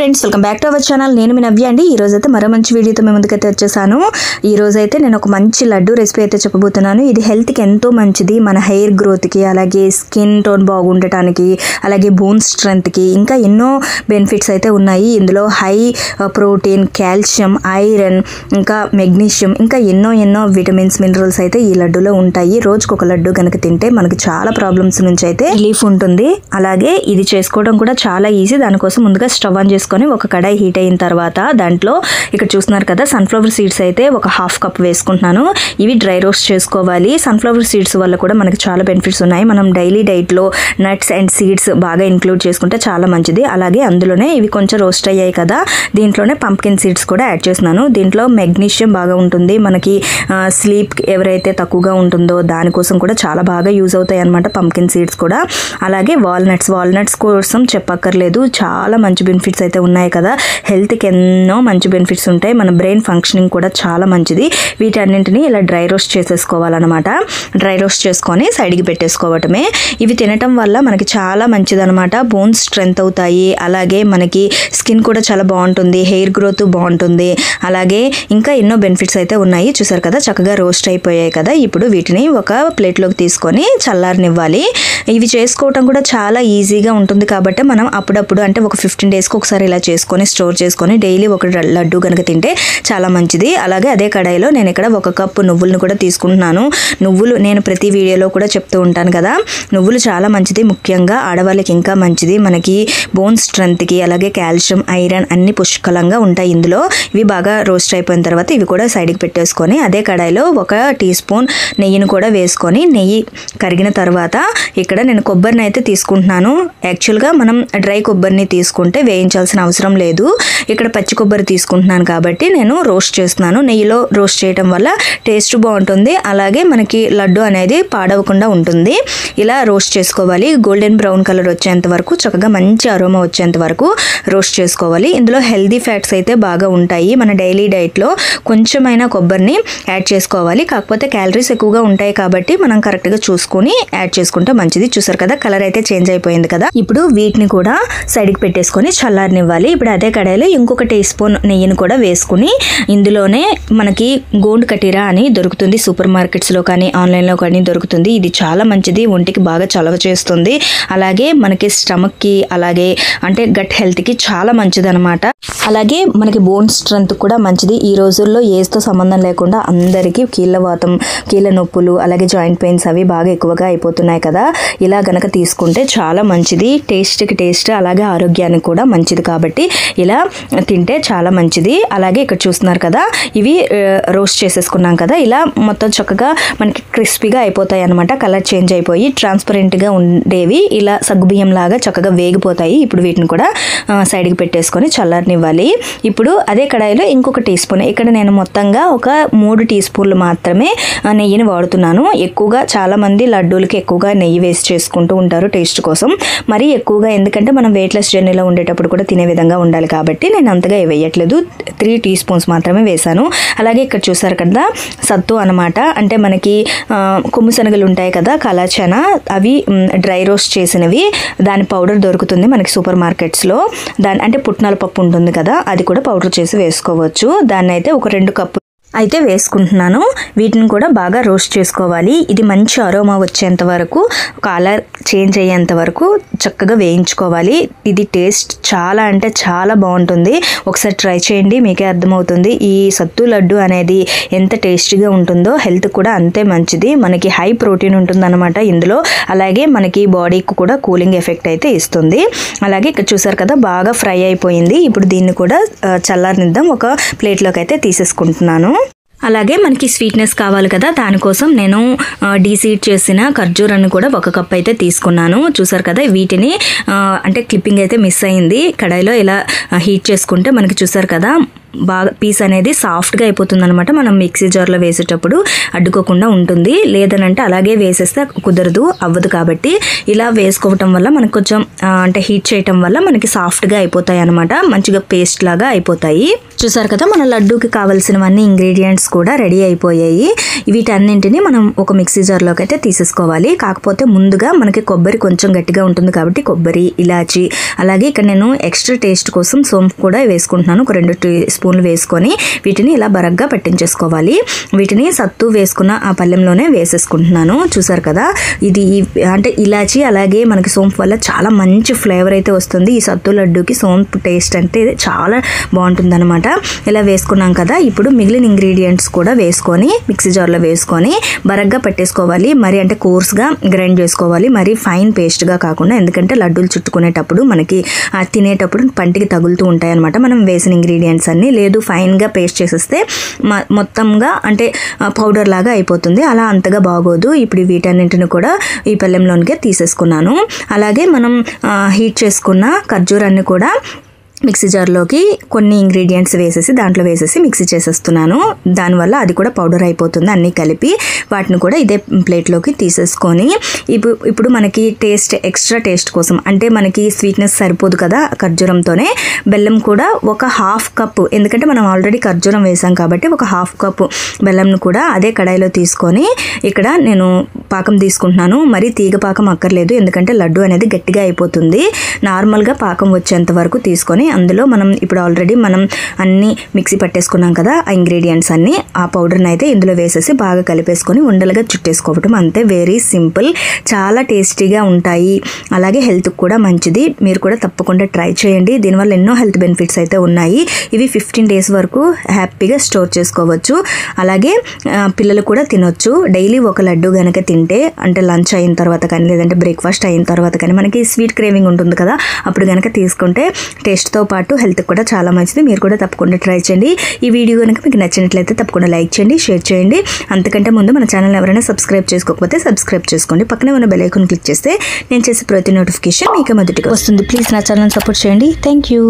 Friends, welcome back to our channel. నేను మీ నవ్య అండి. ఈ రోజు అయితే మరో మంచి వీడియోతో మేము ముందుకైతే వచ్చేసాను. ఈ రోజు అయితే నేను ఒక మంచి లడ్డు రెసిపీ అయితే చెప్పబోతున్నాను. ఇది హెల్త్కి ఎంతో మంచిది. మన హెయిర్ గ్రోత్కి, అలాగే స్కిన్ టోన్ బాగుండటానికి, అలాగే బోన్ స్ట్రెంత్కి, ఇంకా ఎన్నో బెనిఫిట్స్ అయితే ఉన్నాయి. ఇందులో హై ప్రోటీన్, కాల్షియం, ఐరన్, ఇంకా మెగ్నీషియం, ఇంకా ఎన్నో విటమిన్స్, మినరల్స్ అయితే ఈ లడ్డూలో ఉంటాయి. రోజుకు ఒక లడ్డు కనుక తింటే మనకి చాలా ప్రాబ్లమ్స్ నుంచి అయితే రిలీఫ్ ఉంటుంది. అలాగే ఇది చేసుకోవడం కూడా చాలా ఈజీ. దానికోసం ముందుగా స్టవ్ ఆన్ చేసుకొని ఒక కడాయి హీట్ అయిన తర్వాత దాంట్లో ఇక్కడ చూస్తున్నారు కదా, సన్ఫ్లవర్ సీడ్స్ అయితే ఒక హాఫ్ కప్ వేసుకుంటున్నాను. ఇవి డ్రై రోస్ట్ చేసుకోవాలి. సన్ఫ్లవర్ సీడ్స్ వల్ల కూడా మనకి చాలా బెనిఫిట్స్ ఉన్నాయి. మనం డైలీ డైట్లో నట్స్ అండ్ సీడ్స్ బాగా ఇంక్లూడ్ చేసుకుంటే చాలా మంచిది. అలాగే అందులోనే ఇవి కొంచెం రోస్ట్ అయ్యాయి కదా, దీంట్లోనే పంప్కిన్ సీడ్స్ కూడా యాడ్ చేస్తున్నాను. దీంట్లో మెగ్నీషియం బాగా ఉంటుంది. మనకి స్లీప్ ఎవరైతే తక్కువగా ఉంటుందో దానికోసం కూడా చాలా బాగా యూజ్ అవుతాయి అన్నమాట పంప్కిన్ సీడ్స్ కూడా. అలాగే వాల్నట్స్ కోసం చెప్పక్కర్లేదు, చాలా మంచి బెనిఫిట్స్ అయితే ఉన్నాయి కదా. హెల్త్కి ఎన్నో మంచి బెనిఫిట్స్ ఉంటాయి. మన బ్రెయిన్ ఫంక్షనింగ్ కూడా చాలా మంచిది. వీటన్నింటినీ ఇలా డ్రై రోస్ట్ చేసేసుకోవాలన్నమాట. డ్రై రోస్ట్ చేసుకొని సైడ్కి పెట్టేసుకోవటమే. ఇవి తినటం వల్ల మనకి చాలా మంచిది అనమాట. బోన్స్ స్ట్రెంత్ అవుతాయి. అలాగే మనకి స్కిన్ కూడా చాలా బాగుంటుంది. హెయిర్ గ్రోత్ బాగుంటుంది. అలాగే ఇంకా ఎన్నో బెనిఫిట్స్ అయితే ఉన్నాయి. చూసారు కదా, చక్కగా రోస్ట్ అయిపోయాయి కదా. ఇప్పుడు వీటిని ఒక ప్లేట్లోకి తీసుకొని చల్లారనివ్వాలి. ఇవి చేసుకోవటం కూడా చాలా ఈజీగా ఉంటుంది కాబట్టి మనం అప్పుడప్పుడు, అంటే ఒక 15 డేస్కి ఒకసారి ఇలా చేసుకొని స్టోర్ చేసుకొని డైలీ ఒక లడ్డు కనుక తింటే చాలా మంచిది. అలాగే అదే కడాయిలో నేను ఇక్కడ 1 కప్పు నువ్వులను కూడా తీసుకుంటున్నాను. నువ్వులు నేను ప్రతి వీడియోలో కూడా చెప్తూ ఉంటాను కదా, నువ్వులు చాలా మంచిది. ముఖ్యంగా ఆడవాళ్ళకి ఇంకా మంచిది. మనకి బోన్ స్ట్రెంత్కి, అలాగే కాల్షియం, ఐరన్ అన్ని పుష్కలంగా ఉంటాయి ఇందులో. ఇవి బాగా రోస్ట్ అయిపోయిన తర్వాత ఇవి కూడా సైడ్కి పెట్టేసుకొని అదే కడాయిలో 1 టీ స్పూన్ నెయ్యిని కూడా వేసుకొని, నెయ్యి కరిగిన తర్వాత ఇక్కడ నేను కొబ్బరిని అయితే తీసుకుంటున్నాను. యాక్చువల్గా మనం డ్రై కొబ్బరిని తీసుకుంటే వేయించాల్సిన అవసరం లేదు. ఇక్కడ పచ్చి కొబ్బరి తీసుకుంటున్నాను కాబట్టి నేను రోస్ట్ చేస్తున్నాను. నెయ్యిలో రోస్ట్ చేయడం వల్ల టేస్ట్ బాగుంటుంది. అలాగే మనకి లడ్డు అనేది పాడవకుండా ఉంటుంది. ఇలా రోస్ట్ చేసుకోవాలి. గోల్డెన్ బ్రౌన్ కలర్ వచ్చేంత వరకు, చక్కగా మంచి అరోమా వచ్చేంత వరకు రోస్ట్ చేసుకోవాలి. ఇందులో హెల్దీ ఫ్యాట్స్ అయితే బాగా ఉంటాయి. మన డైలీ డైట్లో కొంచెమైనా కొబ్బరిని యాడ్ చేసుకోవాలి. కాకపోతే క్యాలరీస్ ఎక్కువగా ఉంటాయి కాబట్టి మనం కరెక్ట్గా చూసుకొని యాడ్ చేసుకుంటే మంచిది. చూసారు కదా, కలర్ అయితే చేంజ్ అయిపోయింది కదా. ఇప్పుడు వీటిని కూడా సైడ్కి పెట్టేసుకొని చల్లారనివ్వాలి. ఇప్పుడు అదే కడాయిలో ఇంకొక టీ స్పూన్ నెయ్యిని కూడా వేసుకుని, ఇందులోనే మనకి గోండ్ కటీరా అని దొరుకుతుంది. సూపర్ మార్కెట్స్లో కానీ ఆన్లైన్లో కానీ దొరుకుతుంది. ఇది చాలా మంచిది. ఒంటికి బాగా చలవ చేస్తుంది. అలాగే మనకి స్టమక్కి, అలాగే అంటే గట్ హెల్త్కి చాలా మంచిది అనమాట. అలాగే మనకి బోన్ స్ట్రెంత్ కూడా మంచిది. ఈ రోజుల్లో ఏజ్తో సంబంధం లేకుండా అందరికీ కీళ్ళవాతం, కీళ్ళ నొప్పులు, అలాగే జాయింట్ పెయిన్స్ అవి బాగా ఎక్కువగా అయిపోతున్నాయి కదా. ఇలా గనక తీసుకుంటే చాలా మంచిది. టేస్ట్కి టేస్ట్, అలాగే ఆరోగ్యానికి కూడా మంచిది కాబట్టి ఇలా తింటే చాలా మంచిది. అలాగే ఇక్కడ చూస్తున్నారు కదా, ఇవి రోస్ట్ చేసేసుకున్నాం కదా. ఇలా మొత్తం చక్కగా మనకి క్రిస్పీగా అయిపోతాయి అనమాట. కలర్ చేంజ్ అయిపోయి ట్రాన్స్పరెంట్గా ఉండేవి ఇలా సగ్గుబియ్యం లాగా చక్కగా వేగిపోతాయి. ఇప్పుడు వీటిని కూడా సైడ్కి పెట్టేసుకొని చల్లారనివ్వాలి. ఇప్పుడు అదే కడాయిలో ఇంకొక టీ స్పూన్, ఇక్కడ నేను మొత్తంగా ఒక 3 టీ స్పూన్లు మాత్రమే నెయ్యిని వాడుతున్నాను. ఎక్కువగా చాలా మంది లడ్డూలకి ఎక్కువగా నెయ్యి వేసి చేసుకుంటూ ఉంటారు టేస్ట్ కోసం. మరీ ఎక్కువగా, ఎందుకంటే మనం వెయిట్లెస్ జర్నీలో ఉండేటప్పుడు కూడా తినే విధంగా ఉండాలి కాబట్టి నేను అంతగా వేయట్లేదు. 3 టీ స్పూన్స్ మాత్రమే వేశాను. అలాగే ఇక్కడ చూసారు కదా, సత్తు అనమాట. అంటే మనకి కొమ్ము శనగలు ఉంటాయి కదా, కలాచనా, అవి డ్రై రోస్ట్ చేసినవి. దాని పౌడర్ దొరుకుతుంది మనకి సూపర్ మార్కెట్స్లో. దాని అంటే పుట్నాల పప్పు ఉంటుంది కదా, అది కూడా పౌడర్ చేసి వేసుకోవచ్చు. దాన్ని అయితే ఒక 2 కప్పు అయితే వేసుకుంటున్నాను. వీటిని కూడా బాగా రోస్ట్ చేసుకోవాలి. ఇది మంచి అరోమా వచ్చేంత వరకు, కలర్ చేంజ్ అయ్యేంత వరకు చక్కగా వేయించుకోవాలి. ఇది టేస్ట్ చాలా అంటే చాలా బాగుంటుంది. ఒకసారి ట్రై చేయండి, మీకే అర్థమవుతుంది ఈ సత్తు లడ్డు అనేది ఎంత టేస్టీగా ఉంటుందో. హెల్త్ కూడా అంతే మంచిది. మనకి హై ప్రోటీన్ ఉంటుందన్నమాట ఇందులో. అలాగే మనకి బాడీకి కూడా కూలింగ్ ఎఫెక్ట్ అయితే ఇస్తుంది. అలాగే ఇక్కడ చూసారు కదా, బాగా ఫ్రై అయిపోయింది. ఇప్పుడు దీన్ని కూడా చల్లారనిద్దాం. ఒక ప్లేట్లోకి అయితే తీసేసుకుంటున్నాను. అలాగే మనకి స్వీట్నెస్ కావాలి కదా, దానికోసం నేను డీసీడ్ చేసిన ఖర్జూరాన్ని కూడా 1 కప్ అయితే తీసుకున్నాను. చూసారు కదా, వీటిని అంటే క్లిప్పింగ్ అయితే మిస్ అయింది. కడాయిలో ఇలా హీట్ చేసుకుంటే మనకి చూసారు కదా, బాగా పీస్ అనేది సాఫ్ట్గా అయిపోతుంది అనమాట. మనం మిక్సీ జార్లో వేసేటప్పుడు అడ్డుకోకుండా ఉంటుంది. లేదనంటే అలాగే వేసేస్తే కుదరదు, అవ్వదు. కాబట్టి ఇలా వేసుకోవటం వల్ల మనకు కొంచెం అంటే హీట్ చేయటం వల్ల మనకి సాఫ్ట్గా అయిపోతాయి అనమాట. మంచిగా పేస్ట్ లాగా అయిపోతాయి. చూసారు కదా, మన లడ్డూకి కావాల్సినవన్నీ ఇంగ్రీడియంట్స్ కూడా రెడీ అయిపోయాయి. వీటన్నింటినీ మనం ఒక మిక్సీ జార్లోకి అయితే తీసేసుకోవాలి. కాకపోతే ముందుగా మనకి కొబ్బరి కొంచెం గట్టిగా ఉంటుంది కాబట్టి కొబ్బరి, ఇలాచి, అలాగే ఇక్కడ నేను ఎక్స్ట్రా టేస్ట్ కోసం సోంపు కూడా వేసుకుంటున్నాను. ఒక 2 టీ స్పూన్లు వేసుకొని వీటిని ఇలా బరగ్గా పట్టించేసుకోవాలి. వీటిని సత్తు వేసుకున్న ఆ పళ్ళెంలోనే వేసేసుకుంటున్నాను. చూసారు కదా, ఇది అంటే ఇలాచి అలాగే మనకి సోంపు వల్ల చాలా మంచి ఫ్లేవర్ అయితే వస్తుంది. ఈ సత్తు లడ్డూకి సోంపు టేస్ట్ అంటే చాలా బాగుంటుంది అనమాట. ఇలా వేసుకున్నాం కదా, ఇప్పుడు మిగిలిన ఇంగ్రీడియంట్స్ కూడా వేసుకొని మిక్సీ జార్లో వేసుకొని బరగ్గా పట్టేసుకోవాలి. మరి అంటే కోర్స్గా గ్రైండ్ చేసుకోవాలి, మరి ఫైన్ పేస్ట్గా కాకుండా. ఎందుకంటే లడ్డూలు చుట్టుకునేటప్పుడు మనకి తినేటప్పుడు పంటికి తగులుతూ ఉంటాయి అనమాట మనం వేసిన ఇంగ్రీడియంట్స్ అన్నీ. లేదు ఫైన్గా పేస్ట్ చేసేస్తే మొత్తంగా అంటే పౌడర్ లాగా అయిపోతుంది, అలా అంతగా బాగోదు. ఇప్పుడు వీటన్నింటిని కూడా ఈ పళ్ళెంలోనికే తీసేసుకున్నాను. అలాగే మనం హీట్ చేసుకున్న ఖర్జూరాన్ని కూడా మిక్సీ జార్లోకి కొన్ని ఇంగ్రీడియంట్స్ వేసేసి దాంట్లో వేసేసి మిక్సీ చేసేస్తున్నాను. దానివల్ల అది కూడా పౌడర్ అయిపోతుంది. అన్నీ కలిపి వాటిని కూడా ఇదే ప్లేట్లోకి తీసేసుకొని ఇప్పుడు మనకి ఎక్స్ట్రా టేస్ట్ కోసం అంటే మనకి స్వీట్నెస్ సరిపోదు కదా ఖర్జూరంతోనే, బెల్లం కూడా ఒక 1/2 కప్పు, ఎందుకంటే మనం ఆల్రెడీ ఖర్జూరం వేసాం కాబట్టి ఒక 1/2 కప్పు బెల్లంను కూడా అదే కడాయిలో తీసుకొని ఇక్కడ నేను పాకం తీసుకుంటున్నాను. మరి తీగ పాకం అక్కర్లేదు, ఎందుకంటే లడ్డు అనేది గట్టిగా అయిపోతుంది. నార్మల్గా పాకం వచ్చేంత వరకు తీసుకొని అందులో మనం ఇప్పుడు ఆల్రెడీ మనం అన్ని మిక్సీ పట్టేసుకున్నాం కదా ఆ ఇంగ్రీడియంట్స్ అన్ని, ఆ పౌడర్ని అయితే ఇందులో వేసేసి బాగా కలిపేసుకొని ఉండలుగా చుట్టేసుకోవటం అంతే. వెరీ సింపుల్, చాలా టేస్టీగా ఉంటాయి, అలాగే హెల్త్కి కూడా మంచిది. మీరు కూడా తప్పకుండా ట్రై చేయండి. దీనివల్ల ఎన్నో హెల్త్ బెనిఫిట్స్ అయితే ఉన్నాయి. ఇవి 15 డేస్ వరకు హ్యాపీగా స్టోర్ చేసుకోవచ్చు. అలాగే పిల్లలు కూడా తినొచ్చు. డైలీ ఒక లడ్డు కనుక తింటే అంటే లంచ్ అయిన తర్వాత కానీ లేదంటే బ్రేక్ఫాస్ట్ అయిన తర్వాత కానీ మనకి స్వీట్ క్రేవింగ్ ఉంటుంది కదా, అప్పుడు కనుక తీసుకుంటే టేస్ట్తో పాటు హెల్త్ కూడా చాలా మంచిది. మీరు కూడా తప్పకుండా ట్రై చేయండి. ఈ వీడియో కనుక మీకు నచ్చినట్లయితే తప్పకుండా లైక్ చేయండి, షేర్ చేయండి. అంతకంటే ముందు మన ఛానల్ ఎవరైనా సబ్స్క్రైబ్ చేసుకోకపోతే సబ్స్క్రైబ్ చేసుకోండి. పక్కనే ఉన్న బెల్ ఐకాన్ క్లిక్ చేస్తే నేను చేసే ప్రతి నోటిఫికేషన్ మీకు మొదటిగా వస్తుంది. ప్లీజ్ నా ఛానల్ సపోర్ట్ చేయండి. Thank you.